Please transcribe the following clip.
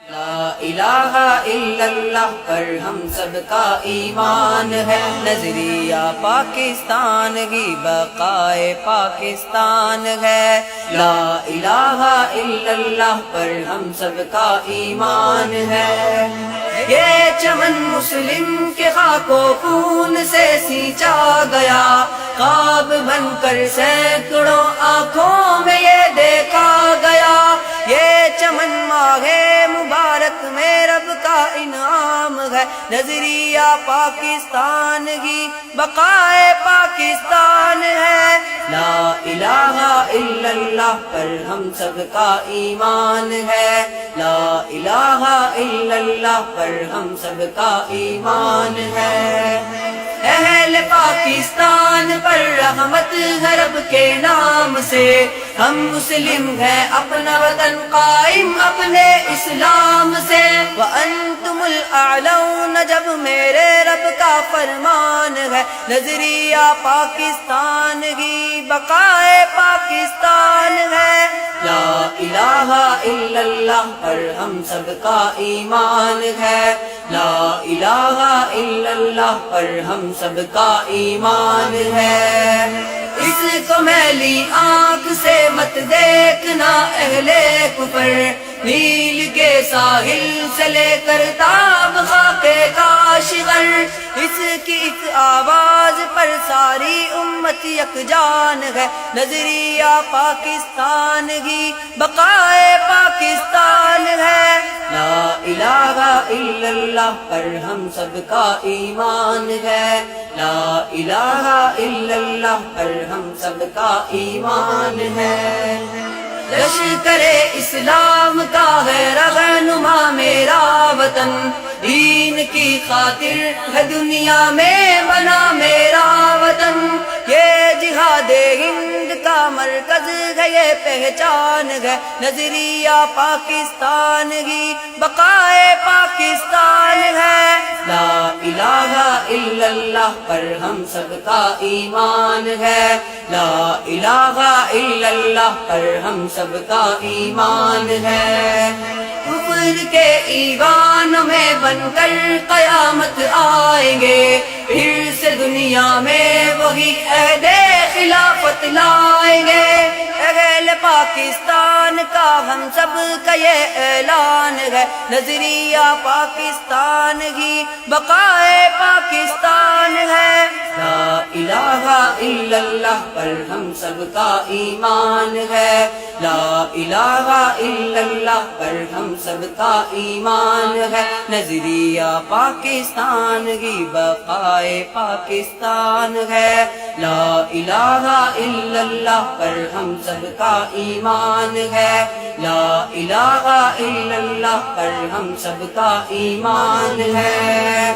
لا الہ الا اللہ پر ہم سب کا ایمان ہے، نظریہ پاکستان کی بقائے پاکستان ہے۔ لا الہ الا اللہ پر ہم سب کا ایمان ہے۔ یہ چمن مسلم کے خاک و خون سے سینچا گیا، خواب بن کر سینکڑوں آنکھوں میں یہ دیکھا گیا۔ یہ چمن ماہ مبارک میں رب کا انعام ہے، نظریہ پاکستان کی بقائے پاکستان ہے۔ لا الہ الا اللہ پر ہم سب کا ایمان ہے، لا الہ الا اللہ پر ہم سب کا ایمان ہے۔ اہل پاکستان پر رحمت ہے رب کے نام سے، ہم مسلم ہیں اپنا وطن قائم اپنے اسلام سے۔ وَأَنْتُمُ الْأَعْلَوْنَ جب میرے رب کا فرمان ہے، نظریہ پاکستان کی بقائے پاکستان ہے۔ لا الہ الا اللہ پر ہم سب کا ایمان ہے، لا الہ الا اللہ پر ہم سب کا ایمان ہے۔ اس کو میلی آنکھ سے مت دیکھنا اہل کفر، نیل کے ساحل سے لے کر تاب خاک کاشغر، اس کی ایک آواز پر ساری امت یکجان ہے، نظریہ پاکستان کی بقائے پاکستان ہے۔ لا الہ الا اللہ پر ہم سب کا ایمان ہے، لا الہ الا اللہ پر ہم سب کا ایمان ہے۔ لشکر اسلام کا ہے رہنما میرا وطن، دین کی خاطر ہے دنیا میں بنا میرا وطن۔ یہ جہاد ہند کا مرکز ہے، یہ پہچان ہے، نظریہ پاکستان کی بقائے پاکستان ہے۔ لا الہ الا اللہ پر ہم سب کا ایمان ہے، لا الہ الا اللہ پر ہم سب کا ایمان ہے۔ کفر کے ایوان میں بن کر قیامت آئیں گے، پھر سے دنیا میں وہی عہد خلافت لائیں گے۔ اہل پاکستان کا ہم سب کا یہ اعلان ہے، نظریہ پاکستان کی بقائے پاکستان ہے۔ لا الہ الا اللہ پر ہم سب کا ایمان ہے، لا الہ الا اللہ پر ہم سب کا ایمان ہے، نظریہ پاکستان کی بقائے پاکستان ہے۔ لا الہ الا اللہ پر ہم سب کا ایمان ہے، لا الہ الا اللہ پر ہم سب کا ایمان ہے۔